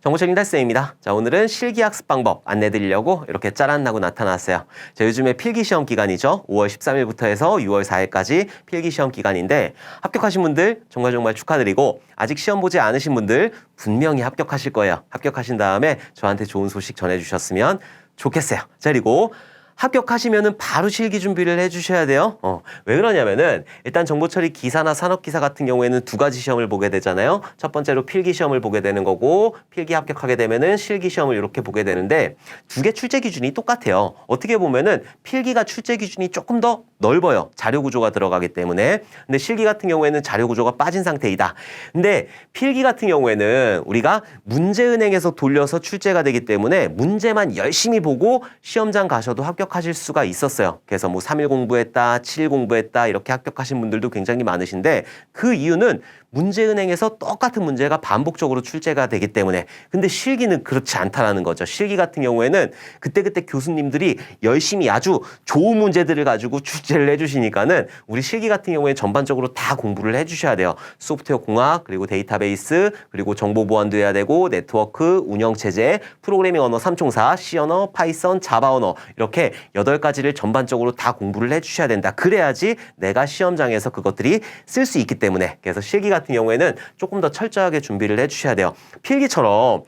정보책 달쌤입니다. 자, 오늘은 실기학습 방법 안내드리려고 이렇게 짜란하고 나타났어요. 자, 요즘에 필기시험 기간이죠. 5월 13일부터 해서 6월 4일까지 필기시험 기간인데 합격하신 분들 정말 축하드리고 아직 시험 보지 않으신 분들 분명히 합격하실 거예요. 합격하신 다음에 저한테 좋은 소식 전해주셨으면 좋겠어요. 자, 그리고 합격하시면은 바로 실기 준비를 해주셔야 돼요. 왜 그러냐면은 일단 정보처리 기사나 산업기사 같은 경우에는 두 가지 시험을 보게 되잖아요. 첫 번째로 필기 시험을 보게 되는 거고 필기 합격하게 되면은 실기 시험을 이렇게 보게 되는데 두 개 출제 기준이 똑같아요. 어떻게 보면은 필기가 출제 기준이 조금 더 넓어요. 자료 구조가 들어가기 때문에. 근데 실기 같은 경우에는 자료 구조가 빠진 상태이다. 근데 필기 같은 경우에는 우리가 문제은행에서 돌려서 출제가 되기 때문에 문제만 열심히 보고 시험장 가셔도 합격하실 수가 있었어요. 그래서 뭐 3일 공부했다, 7일 공부했다 이렇게 합격하신 분들도 굉장히 많으신데 그 이유는 문제은행에서 똑같은 문제가 반복적으로 출제가 되기 때문에. 근데 실기는 그렇지 않다라는 거죠. 실기 같은 경우에는 그때그때 교수님들이 열심히 아주 좋은 문제들을 가지고 출제를 해주시니까는 우리 실기 같은 경우에 전반적으로 다 공부를 해주셔야 돼요. 소프트웨어 공학, 그리고 데이터베이스, 그리고 정보 보안도 해야 되고 네트워크, 운영체제, 프로그래밍 언어 3총사, C 언어, 파이썬, 자바 언어 이렇게 8가지를 전반적으로 다 공부를 해주셔야 된다. 그래야지 내가 시험장에서 그것들이 쓸 수 있기 때문에. 그래서 실기 같은 경우에는 조금 더 철저하게 준비를 해주셔야 돼요. 필기처럼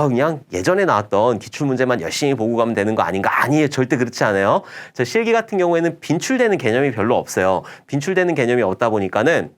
그냥 예전에 나왔던 기출문제만 열심히 보고 가면 되는 거 아닌가? 아니에요. 절대 그렇지 않아요. 자, 실기 같은 경우에는 빈출되는 개념이 별로 없어요. 빈출되는 개념이 없다 보니까는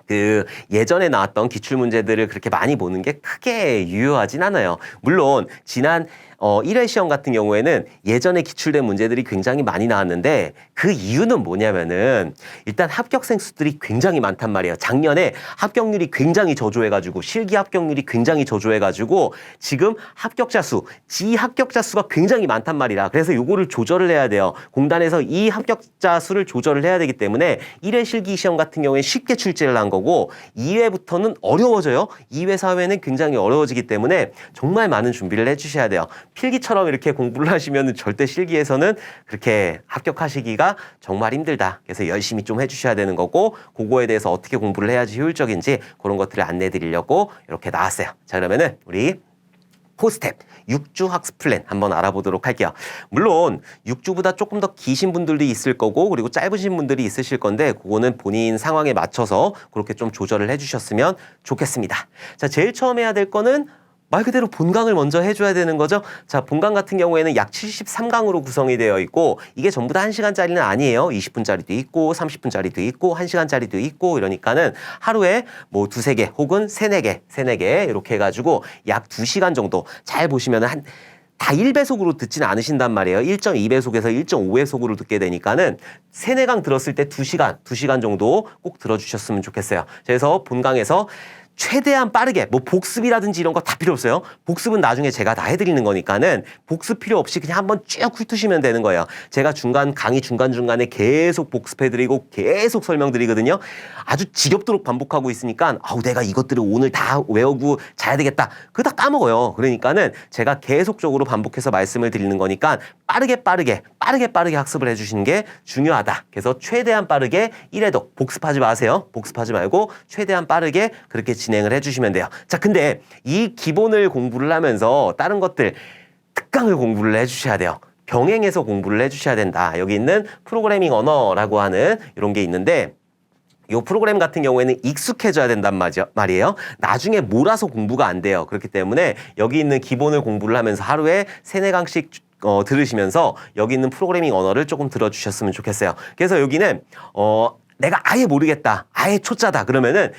그 예전에 나왔던 기출문제들을 그렇게 많이 보는 게 크게 유효하진 않아요. 물론 지난 1회 시험 같은 경우에는 예전에 기출된 문제들이 굉장히 많이 나왔는데 그 이유는 뭐냐면은 일단 합격생 수들이 굉장히 많단 말이에요. 작년에 합격률이 굉장히 저조해가지고 실기 합격률이 굉장히 저조해가지고 지금 합격자 수, 지합격자 수가 굉장히 많단 말이라. 그래서 요거를 조절을 해야 돼요. 공단에서 이 합격자 수를 조절을 해야 되기 때문에 1회 실기 시험 같은 경우에 쉽게 출제를 한 거고 2회부터는 어려워져요. 2회, 4회는 굉장히 어려워지기 때문에 정말 많은 준비를 해주셔야 돼요. 필기처럼 이렇게 공부를 하시면 절대 실기에서는 그렇게 합격하시기가 정말 힘들다. 그래서 열심히 좀 해주셔야 되는 거고 그거에 대해서 어떻게 공부를 해야지 효율적인지 그런 것들을 안내해 드리려고 이렇게 나왔어요. 자, 그러면은 우리 4스텝 6주 학습 플랜 한번 알아보도록 할게요. 물론 6주보다 조금 더 기신 분들도 있을 거고 그리고 짧으신 분들이 있으실 건데 그거는 본인 상황에 맞춰서 그렇게 좀 조절을 해주셨으면 좋겠습니다. 자, 제일 처음 해야 될 거는 말 그대로 본강을 먼저 해줘야 되는 거죠. 자, 본강 같은 경우에는 약 73강으로 구성이 되어 있고 이게 전부 다 1시간짜리는 아니에요. 20분짜리도 있고 30분짜리도 있고 1시간짜리도 있고 이러니까는 하루에 뭐 2-3개 혹은 3-4개 이렇게 해가지고 약 2시간 정도 잘 보시면은 다 1배속으로 듣지는 않으신단 말이에요. 1.2배속에서 1.5배속으로 듣게 되니까는 3-4강 들었을 때 2시간 정도 꼭 들어주셨으면 좋겠어요. 그래서 본강에서 최대한 빠르게 뭐 복습이라든지 이런 거 다 필요 없어요. 복습은 나중에 제가 다 해드리는 거니까는 복습 필요 없이 그냥 한번 쭉 훑으시면 되는 거예요. 제가 강의 중간중간에 계속 복습해드리고 계속 설명드리거든요. 아주 지겹도록 반복하고 있으니까 내가 이것들을 오늘 다 외우고 자야 되겠다. 그거 다 까먹어요. 그러니까는 제가 계속적으로 반복해서 말씀을 드리는 거니까 빠르게 학습을 해주시는 게 중요하다. 그래서 최대한 빠르게 1회독 복습하지 마세요. 복습하지 말고 최대한 빠르게 그렇게 진행을 해주시면 돼요. 자, 근데 이 기본을 공부를 하면서 다른 것들 특강을 공부를 해주셔야 돼요. 병행해서 공부를 해주셔야 된다. 여기 있는 프로그래밍 언어라고 하는 이런 게 있는데 이 프로그램 같은 경우에는 익숙해져야 된단 말이에요. 나중에 몰아서 공부가 안 돼요. 그렇기 때문에 여기 있는 기본을 공부를 하면서 하루에 3-4강씩 들으시면서 여기 있는 프로그래밍 언어를 조금 들어주셨으면 좋겠어요. 그래서 여기는 내가 아예 모르겠다. 아예 초짜다. 그러면은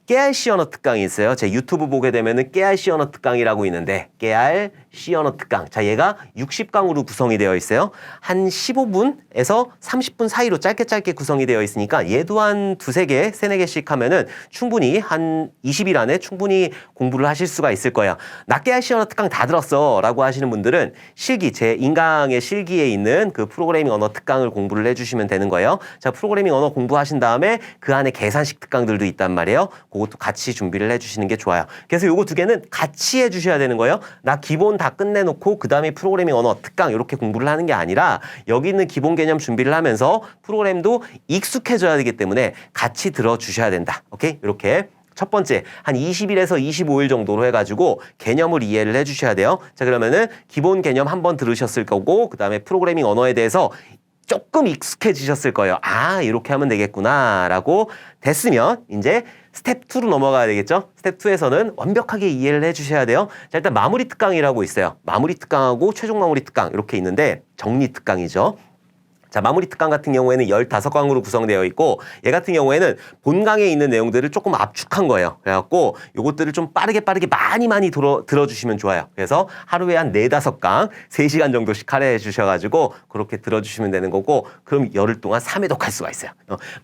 깨알 C 언어 특강이 있어요. 제 유튜브 보게 되면은 깨알 C 언어 특강이라고 있는데 깨알 C 언어 특강. 자, 얘가 60강으로 구성이 되어 있어요. 한 15분에서 30분 사이로 짧게 구성이 되어 있으니까 얘도 한 2-3개, 3-4개씩 하면은 충분히 한 20일 안에 충분히 공부를 하실 수가 있을 거예요. 나 깨알 C 언어 특강 다 들었어 라고 하시는 분들은 실기, 제 인강의 실기에 있는 그 프로그래밍 언어 특강을 공부를 해주시면 되는 거예요. 자, 프로그래밍 언어 공부하신 다음에 그 안에 계산식 특강들도 있단 말이에요. 그것도 같이 준비를 해주시는 게 좋아요. 그래서 요거 2개는 같이 해주셔야 되는 거예요. 나 기본 다 끝내놓고 그 다음에 프로그래밍 언어 특강 이렇게 공부를 하는 게 아니라 여기 있는 기본 개념 준비를 하면서 프로그램도 익숙해져야 되기 때문에 같이 들어주셔야 된다. 오케이? 이렇게 첫 번째 한 20일에서 25일 정도로 해가지고 개념을 이해를 해주셔야 돼요. 자, 그러면은 기본 개념 한번 들으셨을 거고, 그 다음에 프로그래밍 언어에 대해서 조금 익숙해지셨을 거예요. 아, 이렇게 하면 되겠구나라고 됐으면 이제 스텝 2로 넘어가야 되겠죠? 스텝 2에서는 완벽하게 이해를 해주셔야 돼요. 자, 일단 마무리 특강이라고 있어요. 마무리 특강하고 최종 마무리 특강 이렇게 있는데 정리 특강이죠. 자, 마무리 특강 같은 경우에는 15강으로 구성되어 있고, 얘 같은 경우에는 본강에 있는 내용들을 조금 압축한 거예요. 그래갖고 요것들을 좀 빠르게 많이 들어주시면 좋아요. 그래서 하루에 한 4-5강 3시간 정도씩 할애해 주셔가지고 그렇게 들어주시면 되는 거고, 그럼 열흘 동안 3회독 할 수가 있어요.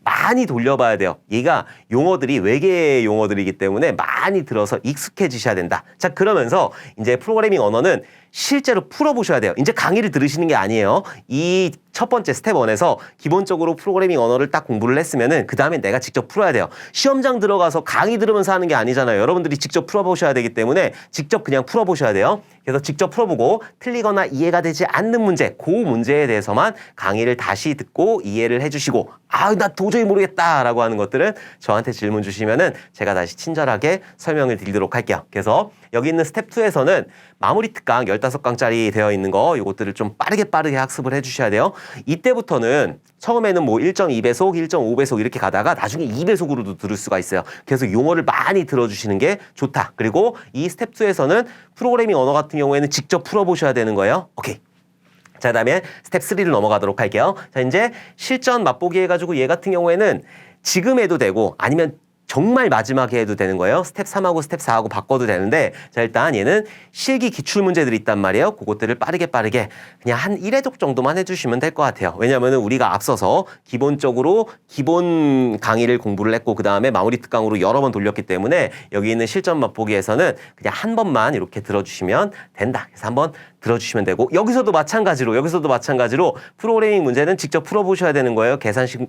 많이 돌려봐야 돼요. 얘가 용어들이 외계 용어들이기 때문에 많이 들어서 익숙해지셔야 된다. 자, 그러면서 이제 프로그래밍 언어는 실제로 풀어보셔야 돼요. 이제 강의를 들으시는 게 아니에요. 이 첫 번째 스텝 1에서 기본적으로 프로그래밍 언어를 딱 공부를 했으면은 그 다음에 내가 직접 풀어야 돼요. 시험장 들어가서 강의 들으면서 하는 게 아니잖아요. 여러분들이 직접 풀어보셔야 되기 때문에 직접 그냥 풀어보셔야 돼요. 그래서 직접 풀어보고 틀리거나 이해가 되지 않는 문제, 그 문제에 대해서만 강의를 다시 듣고 이해를 해주시고, 아, 나 도저히 모르겠다라고 하는 것들은 저한테 질문 주시면은 제가 다시 친절하게 설명을 드리도록 할게요. 그래서 여기 있는 스텝 2에서는 마무리 특강 15강짜리 되어 있는 거, 이것들을 좀 빠르게 학습을 해주셔야 돼요. 이때부터는 처음에는 뭐 1.2배속, 1.5배속 이렇게 가다가 나중에 2배속으로도 들을 수가 있어요. 그래서 용어를 많이 들어주시는 게 좋다. 그리고 이 스텝 2에서는 프로그래밍 언어 같은 경우에는 직접 풀어보셔야 되는 거예요. 오케이. 자, 그다음에 스텝 3를 넘어가도록 할게요. 자, 이제 실전 맛보기 해가지고 얘 같은 경우에는 지금 해도 되고 아니면 정말 마지막에 해도 되는 거예요. 스텝 3하고 스텝 4하고 바꿔도 되는데, 자, 일단 얘는 실기 기출 문제들이 있단 말이에요. 그것들을 빠르게 그냥 한 1회독 정도만 해주시면 될 것 같아요. 왜냐면은 우리가 앞서서 기본적으로 기본 강의를 공부를 했고 그 다음에 마무리 특강으로 여러 번 돌렸기 때문에 여기 있는 실전 맛보기에서는 그냥 한 번만 이렇게 들어주시면 된다. 그래서 한번 들어주시면 되고, 여기서도 마찬가지로 프로그래밍 문제는 직접 풀어보셔야 되는 거예요. 계산식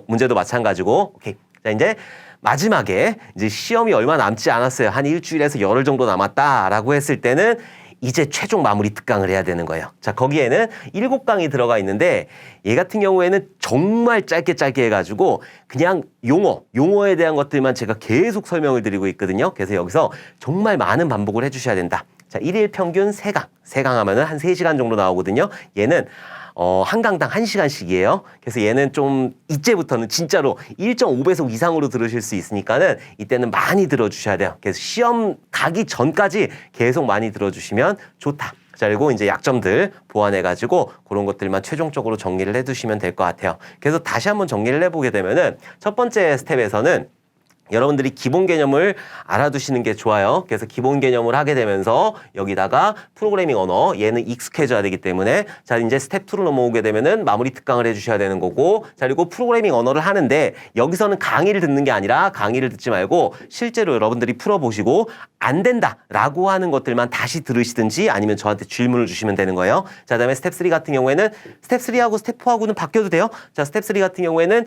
문제도 마찬가지고. 오케이. 자, 이제 마지막에 이제 시험이 얼마 남지 않았어요. 한 일주일에서 열흘 정도 남았다라고 했을 때는 이제 최종 마무리 특강을 해야 되는 거예요. 자, 거기에는 7강이 들어가 있는데 얘 같은 경우에는 정말 짧게 해가지고 그냥 용어에 대한 것들만 제가 계속 설명을 드리고 있거든요. 그래서 여기서 정말 많은 반복을 해주셔야 된다. 자, 1일 평균 3강 하면은 한 3시간 정도 나오거든요. 얘는 한 강당 1시간씩이에요. 그래서 얘는 좀 이제부터는 진짜로 1.5배속 이상으로 들으실 수 있으니까는 이때는 많이 들어주셔야 돼요. 그래서 시험 가기 전까지 계속 많이 들어주시면 좋다. 자, 그리고 이제 약점들 보완해가지고 그런 것들만 최종적으로 정리를 해두시면 될 것 같아요. 그래서 다시 한번 정리를 해보게 되면은 첫 번째 스텝에서는 여러분들이 기본 개념을 알아두시는 게 좋아요. 그래서 기본 개념을 하게 되면서 여기다가 프로그래밍 언어, 얘는 익숙해져야 되기 때문에, 자, 이제 스텝 2로 넘어오게 되면은 마무리 특강을 해주셔야 되는 거고, 자, 그리고 프로그래밍 언어를 하는데 여기서는 강의를 듣는 게 아니라 강의를 듣지 말고 실제로 여러분들이 풀어보시고 안 된다라고 하는 것들만 다시 들으시든지 아니면 저한테 질문을 주시면 되는 거예요. 자, 그다음에 스텝 3 같은 경우에는 스텝 3하고 스텝 4하고는 바뀌어도 돼요. 자, 스텝 3 같은 경우에는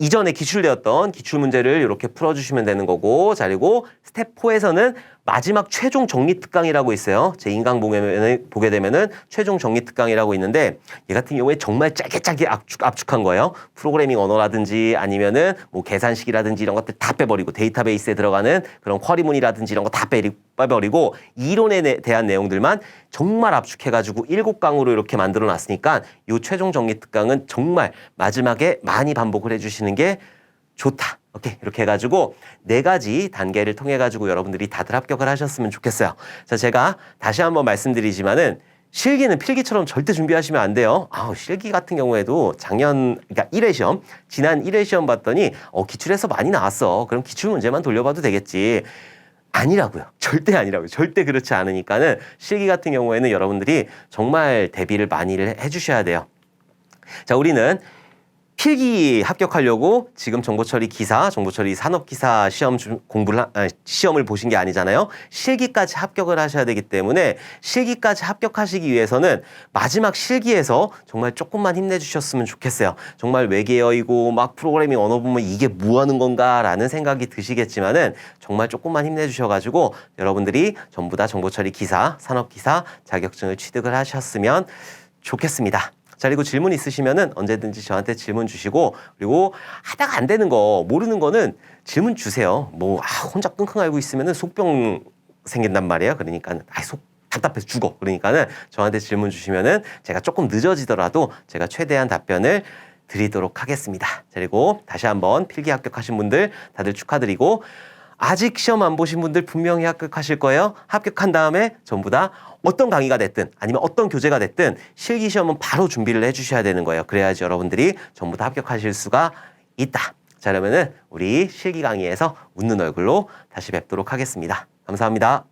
이전에 기출되었던 기출 문제를 이렇게 풀어주시면 되는 거고, 자, 그리고 스텝 4에서는 마지막 최종 정리 특강이라고 있어요. 제 인강 보게 되면은 최종 정리 특강이라고 있는데 얘 같은 경우에 정말 짧게 압축한 거예요. 프로그래밍 언어라든지 아니면은 뭐 계산식이라든지 이런 것들 다 빼버리고 데이터베이스에 들어가는 그런 쿼리문이라든지 이런 거 다 빼버리고 이론에 대한 내용들만 정말 압축해가지고 7강으로 이렇게 만들어 놨으니까 이 최종 정리 특강은 정말 마지막에 많이 반복을 해주시는 게 좋다. 오케이. 이렇게 해가지고 4가지 단계를 통해가지고 여러분들이 다들 합격을 하셨으면 좋겠어요. 자, 제가 다시 한번 말씀드리지만은 실기는 필기처럼 절대 준비하시면 안 돼요. 실기 같은 경우에도 그러니까 1회 시험, 지난 1회 시험 봤더니 기출에서 많이 나왔어. 그럼 기출 문제만 돌려봐도 되겠지. 아니라고요. 절대 아니라고요. 절대 그렇지 않으니까는 실기 같은 경우에는 여러분들이 정말 대비를 많이 해주셔야 돼요. 자, 우리는 필기 합격하려고 지금 정보처리 기사, 정보처리 산업기사 시험을 보신 게 아니잖아요. 실기까지 합격을 하셔야 되기 때문에 실기까지 합격하시기 위해서는 마지막 실기에서 정말 조금만 힘내주셨으면 좋겠어요. 정말 외계어이고 막 프로그래밍 언어 보면 이게 뭐 하는 건가 라는 생각이 드시겠지만은 정말 조금만 힘내주셔가지고 여러분들이 전부 다 정보처리 기사, 산업기사 자격증을 취득을 하셨으면 좋겠습니다. 자, 그리고 질문 있으시면은 언제든지 저한테 질문 주시고, 그리고 하다가 안 되는 거, 모르는 거는 질문 주세요. 뭐, 혼자 끙끙 앓고 있으면은 속병 생긴단 말이에요. 그러니까, 속 답답해서 죽어. 그러니까는 저한테 질문 주시면은 제가 조금 늦어지더라도 제가 최대한 답변을 드리도록 하겠습니다. 그리고 다시 한번 필기 합격하신 분들 다들 축하드리고, 아직 시험 안 보신 분들 분명히 합격하실 거예요. 합격한 다음에 전부 다 어떤 강의가 됐든 아니면 어떤 교재가 됐든 실기 시험은 바로 준비를 해주셔야 되는 거예요. 그래야지 여러분들이 전부 다 합격하실 수가 있다. 자, 그러면은 우리 실기 강의에서 웃는 얼굴로 다시 뵙도록 하겠습니다. 감사합니다.